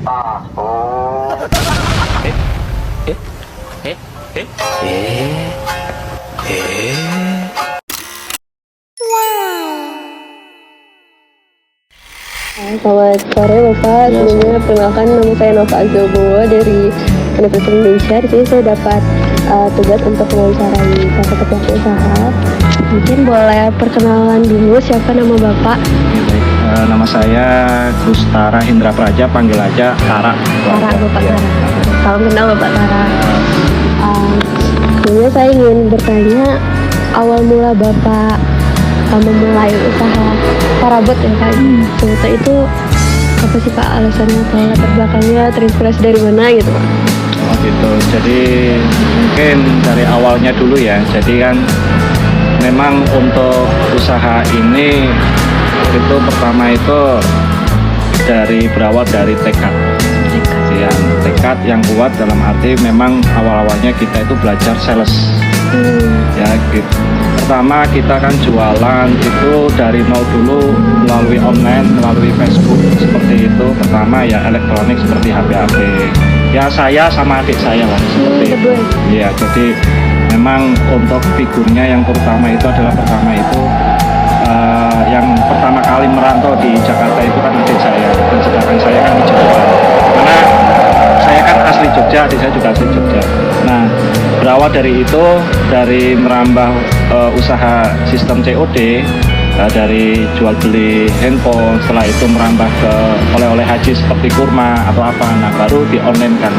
Selamat sore Bapak, sebelumnya perkenalkan nama saya Nova Azilbowo dari Universitas Indonesia. Di sini saya dapat tugas untuk mewawancarai salah satu pelaku usaha. Mungkin boleh perkenalan dulu siapa nama Bapak? Baik, nama saya Gustara Hindra Praja, panggil aja Tara. Tara, Bapak Ya. Tara. Salam kenal Bapak Tara. Sebelumnya saya ingin bertanya awal mula Bapak memulai usaha parabot ya Pak. Sebetulnya itu apa sih Pak alasannya atau latar belakangnya, terinspirasi dari mana gitu Pak? Oh gitu, jadi mungkin dari awalnya dulu ya. Jadi kan memang untuk usaha ini itu pertama itu berawal dari tekad. Tekad yang kuat dalam arti memang awal-awalnya kita itu belajar sales. Ya gitu. Pertama kita kan jualan itu dari nol dulu melalui online, melalui Facebook seperti itu. Pertama ya elektronik seperti HP-HP. Ya saya sama adik saya lah seperti itu. Iya, jadi memang untuk figurnya yang terutama itu adalah yang pertama kali merantau di Jakarta itu kan adik saya, dan sedangkan saya kan di Jogja. Karena saya kan asli Jogja, adik saya juga asli Jogja. Nah, berawal dari itu, dari merambah usaha sistem COD, dari jual beli handphone, setelah itu merambah ke oleh-oleh haji seperti kurma atau apa, nah baru di online kan.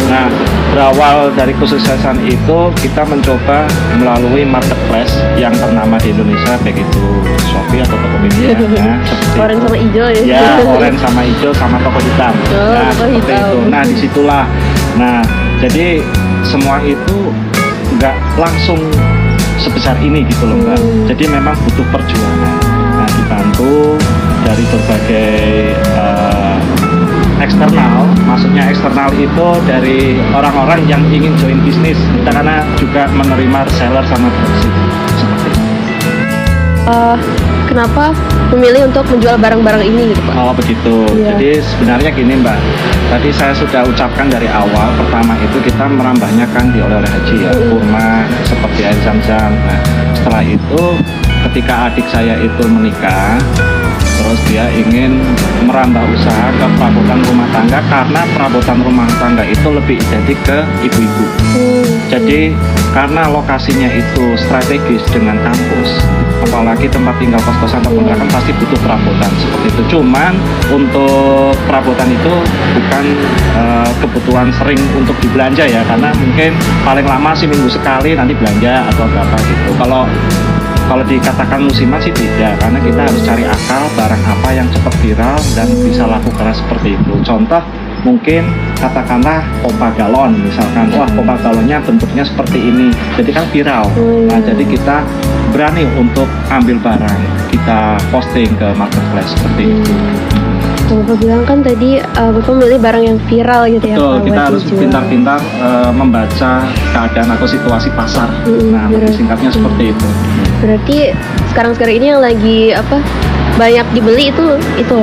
Nah, berawal dari kesuksesan itu kita mencoba melalui marketplace yang ternama di Indonesia, baik itu Shopee atau Tokopedia, ya, Orange sama hijau ya? Ya, orange sama hijau sama toko hitam. Nah, seperti itu. Nah, disitulah. Nah, jadi semua itu nggak langsung sebesar ini gitu loh Mbak. Jadi memang butuh perjuangan. Nah, dibantu dari berbagai eksternal. Maksudnya eksternal itu dari orang-orang yang ingin join bisnis. Kita karena juga menerima reseller sama dropship seperti itu. Kenapa memilih untuk menjual barang-barang ini gitu Pak? Oh begitu. Iya. Jadi sebenarnya gini Mbak. Tadi saya sudah ucapkan dari awal. Pertama itu kita merambahnya kan di oleh-oleh haji ya, kurma seperti air zam-zam. Nah, setelah itu ketika adik saya itu menikah, terus dia ingin merambah usaha ke perabotan rumah tangga karena perabotan rumah tangga itu lebih identik ke ibu-ibu. Jadi karena lokasinya itu strategis dengan kampus, apalagi tempat tinggal kos-kosan atau kontrakan pasti butuh perabotan seperti itu. Cuman untuk perabotan itu bukan kebutuhan sering untuk dibelanja ya, karena mungkin paling lama sih minggu sekali nanti belanja atau berapa gitu. Kalau dikatakan musiman sih tidak, karena kita harus cari akal barang apa yang cepat viral dan bisa laku keras seperti itu. Contoh mungkin katakanlah pompa galon misalkan, wah pompa galonnya bentuknya seperti ini, jadi kan viral. Nah jadi kita berani untuk ambil barang, kita posting ke marketplace seperti itu. Bapak bilang kan tadi Bapak memilih barang yang viral gitu ya Pak? Betul, kita harus pintar-pintar membaca keadaan atau situasi pasar. Nah, lebih singkatnya seperti itu. Berarti sekarang ini yang lagi banyak dibeli itu atau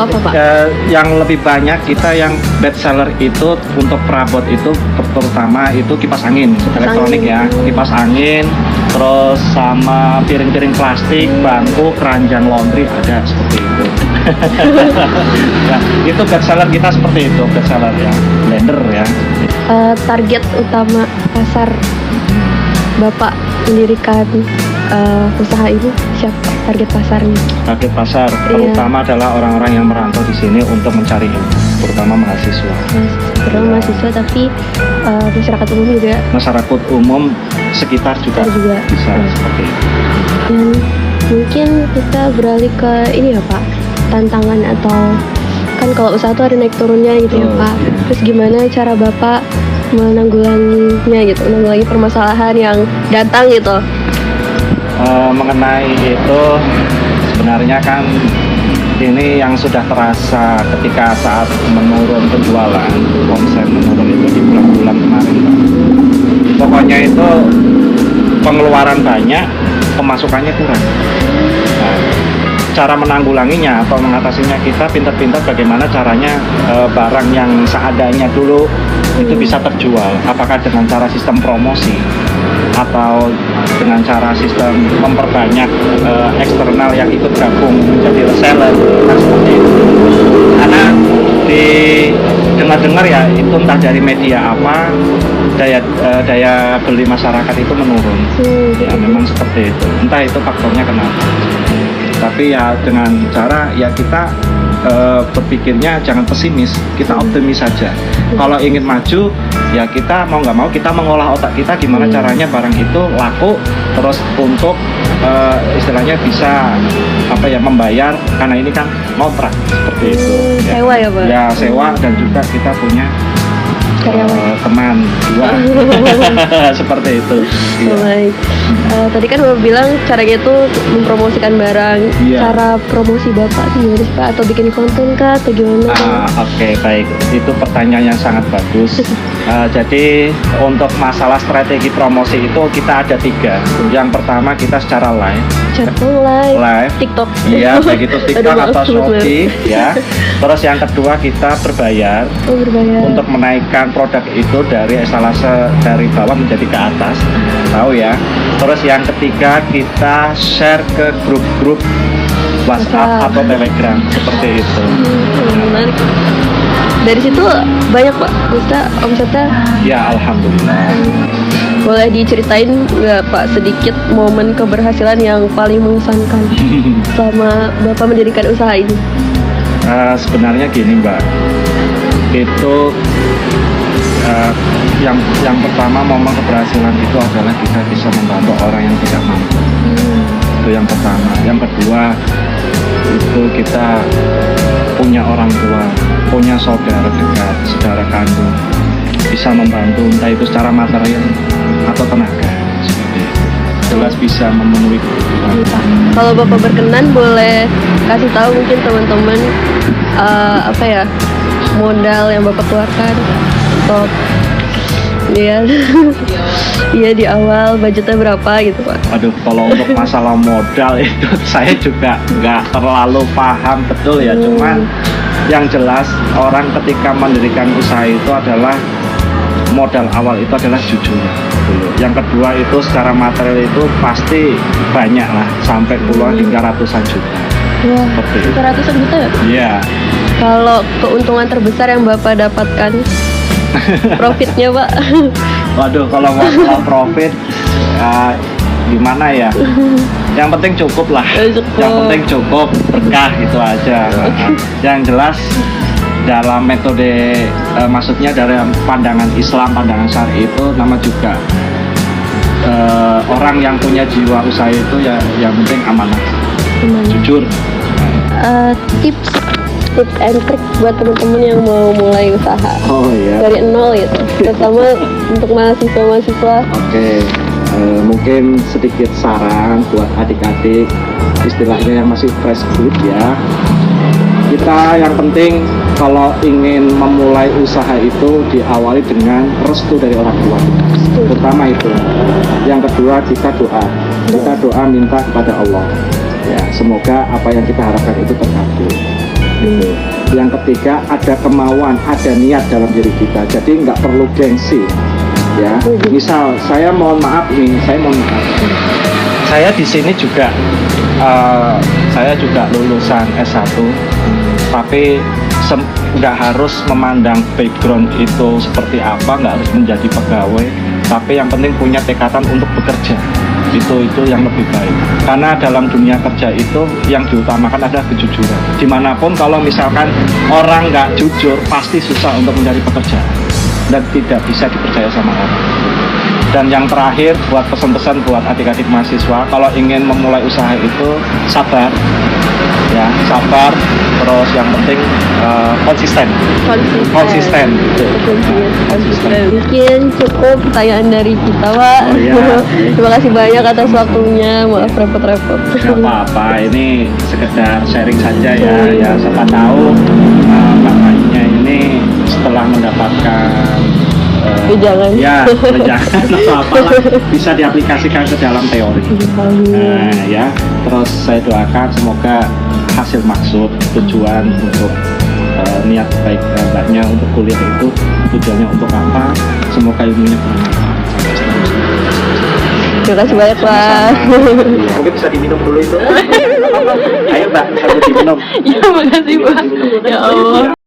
apa Pak? Yang lebih banyak kita yang best seller itu untuk perabot itu terutama itu kipas angin elektronik ya, kipas angin, terus sama piring-piring plastik, bangku, keranjang laundry ada seperti itu. Nah, itu best seller kita seperti itu, best seller ya, blender ya. Target utama pasar Bapak mendirikan usaha ini siapa target pasarnya? Target pasar terutama adalah orang-orang yang merantau di sini untuk mencari ilmu, terutama mahasiswa. Mahasiswa tapi masyarakat umum juga. Masyarakat umum sekitar juga bisa seperti itu. Dan mungkin kita beralih ke ini ya Pak, tantangan atau kan kalau usaha tuh ada naik turunnya gitu ya Pak. Terus gimana cara Bapak menanggulanginya gitu, menanggulangi permasalahan yang datang gitu? Mengenai itu sebenarnya kan ini yang sudah terasa ketika saat menurun penjualan, omset menurun itu di bulan-bulan kemarin Pak. Pokoknya itu pengeluaran banyak, pemasukannya kurang. Nah, cara menanggulanginya atau mengatasinya kita pintar-pintar bagaimana caranya barang yang seadanya dulu itu bisa terjual. Apakah dengan cara sistem promosi atau dengan cara sistem memperbanyak eksternal yang ikut gabung menjadi reseller, nah seperti itu. Karena di dengar-dengar ya itu entah dari media apa daya beli masyarakat itu menurun. Ya memang seperti itu. Entah itu faktornya kenapa. Tapi ya dengan cara ya kita berpikirnya jangan pesimis, kita optimis saja. Kalau ingin maju ya kita mau nggak mau kita mengolah otak kita gimana caranya barang itu laku terus untuk istilahnya bisa membayar, karena ini kan kontrak seperti itu. Sewa ya Pak? Ya sewa, dan juga kita punya teman dua seperti itu. Iya. Baik. Tadi kan Bapak bilang caranya itu mempromosikan barang. Iya. Cara promosi Bapak tuh gimana sih Pak? Atau bikin konten kah? Atau gimana? Oke, baik. Itu pertanyaan yang sangat bagus. Jadi untuk masalah strategi promosi itu kita ada 3. Yang pertama kita secara live. Live. TikTok. Iya, baik itu TikTok Aduh, atau maaf, Shopee ya. Terus yang kedua kita berbayar. Berbayar. Untuk menaikkan produk itu dari etalase dari bawah menjadi ke atas, tahu ya. Terus yang ketiga kita share ke grup-grup WhatsApp atau Telegram seperti itu. Menarik. Dari situ banyak Pak omsetnya? Ya alhamdulillah. Boleh diceritain nggak Pak sedikit momen keberhasilan yang paling mengesankan selama Bapak mendirikan usaha ini? Sebenarnya gini Mbak, itu yang pertama momen keberhasilan itu adalah kita bisa membantu orang yang tidak mampu. Itu yang pertama. Yang kedua itu kita punya orang tua, punya saudara dekat, saudara kandung, bisa membantu entah itu secara material atau tenaga. Seperti itu. Jelas bisa memenuhi kebutuhan. Kalau Bapak berkenan boleh kasih tahu mungkin teman-teman modal yang Bapak keluarkan untuk iya di awal budgetnya berapa gitu Pak? Aduh, kalau untuk masalah modal itu saya juga nggak terlalu paham betul ya. Cuman yang jelas orang ketika mendirikan usaha itu adalah modal awal itu adalah jujur dulu. Yang kedua itu secara material itu pasti banyak lah, sampai puluhan hingga ratusan juta. Wah, Seperti itu. ratusan juta ya? Iya. Kalau keuntungan terbesar yang Bapak dapatkan profitnya Pak? Waduh, kalau masalah profit gimana ya? Yang penting cukup lah. Yang penting cukup, berkah itu aja. Yang jelas dalam metode maksudnya dari pandangan Islam, pandangan syar'i itu nama juga orang yang punya jiwa usaha itu ya yang penting amanah, jujur. Tips and trik buat teman-teman yang mau mulai usaha dari nol gitu, terutama untuk mahasiswa-mahasiswa. Oke, mungkin sedikit saran buat adik-adik istilahnya yang masih fresh grad ya. Kita yang penting kalau ingin memulai usaha itu diawali dengan restu dari orang tua, pertama itu. Yang kedua kita doa minta kepada Allah ya, semoga apa yang kita harapkan itu terkabul. Yang ketiga ada kemauan, ada niat dalam diri kita, jadi nggak perlu gengsi ya. Misal saya mohon maaf, saya di sini juga saya juga lulusan S1, tapi nggak harus memandang background itu seperti apa, nggak harus menjadi pegawai, tapi yang penting punya tekatan untuk bekerja. Itu yang lebih baik, karena dalam dunia kerja itu yang diutamakan adalah kejujuran. Dimanapun kalau misalkan orang nggak jujur pasti susah untuk mencari pekerjaan dan tidak bisa dipercaya sama orang. Dan yang terakhir buat pesan-pesan buat adik-adik mahasiswa, kalau ingin memulai usaha itu sabar ya, sabar, terus yang penting konsisten. Mungkin cukup pertanyaan dari kita Pak. Terima kasih banyak atas waktunya, maaf repot-repot. Gak apa-apa, ini sekedar sharing saja ya. Ya siapa tahu maknanya ini setelah mendapatkan jangan atau apalah bisa diaplikasikan ke dalam teori. Nah ya, Terus saya doakan semoga hasil maksud tujuan untuk niat baik mbaknya untuk kuliah itu tujuannya untuk apa, semoga ilmunya bermanfaat. Terima kasih banyak Pak. Mungkin bisa diminum dulu itu. Ayo mbak, bisa diminum. Ya makasih Pak. Ya Allah.